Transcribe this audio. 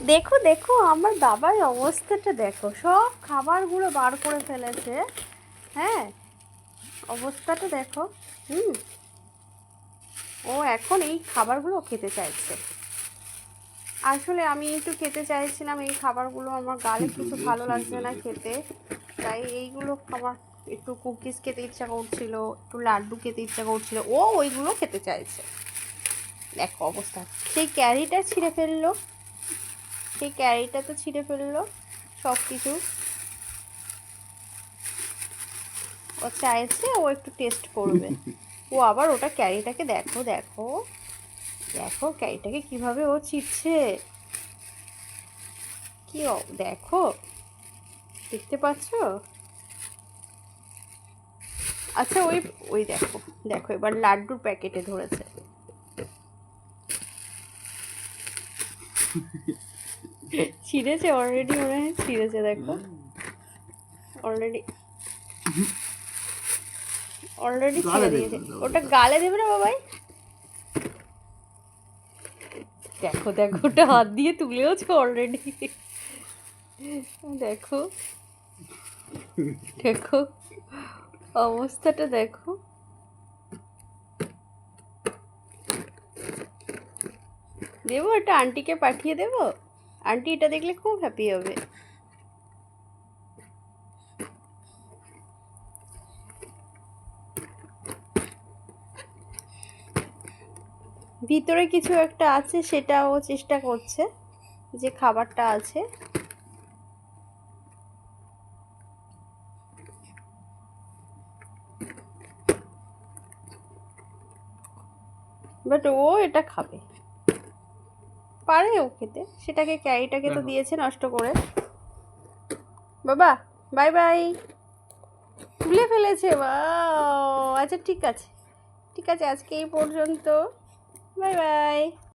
দেখো দেখো আমার বাবার অবস্থাটা দেখো, সব খাবারগুলো বার করে ফেলেছে। হ্যাঁ, অবস্থাটা দেখো। হুম, ও এখন এই খাবারগুলো খেতে চাইছে। আসলে আমি একটু খেতে চাইছিলাম এই খাবারগুলো, আমার গালে কিছু ভালো লাগছে না খেতে, তাই এইগুলো আমার একটু কুকিজ খেতে ইচ্ছা করছিল, একটু লাড্ডু খেতে ইচ্ছা করছিল, ও ওইগুলো খেতে চাইছে। দেখো অবস্থা, সেই ক্যারিটা ছিঁড়ে ফেললো, সেই ক্যারিটা তো ছিঁড়ে ফেললো সব কিছু। ও চাইছে ও একটু টেস্ট করবে। ও আবার ওটা ক্যারিটাকে দেখো দেখো দেখো, ক্যারিটাকে কিভাবে ও চিপছে। কি দেখো, দেখতে পাচ্ছো? আচ্ছা ওই ওই দেখো দেখো, এবার লাড্ডুর প্যাকেটে ধরেছে। ছিঁড়েছে অলরেডি, মনে হয় ছিঁড়েছে, দেখো অলরেডি অলরেডি ছিঁড়ে দিয়েছে। ওটা গালে দেবে না বাবাই। দেখো দেখো, ওটা হাত দিয়ে তুলেওছে অলরেডি। দেখো দেখো, অবস্থাটা দেখো। দেবো এটা আন্টিকে পাঠিয়ে দেবো, আন্টি এটা দেখলে খুব হ্যাপি হবে। ভিতরে কিছু একটা আছে, সেটা ও চেষ্টা করছে, যে খাবারটা আছে। বাট ও এটা খাবে, পারে ও খেতে, সেটাকে ক্যারিটাকে তো দিয়েছে নষ্ট করে। বাবা বাই বাই, তুলে ফেলেছে, আচ্ছা ঠিক আছে, ঠিক আছে, আজকে এই পর্যন্ত, বাই বাই।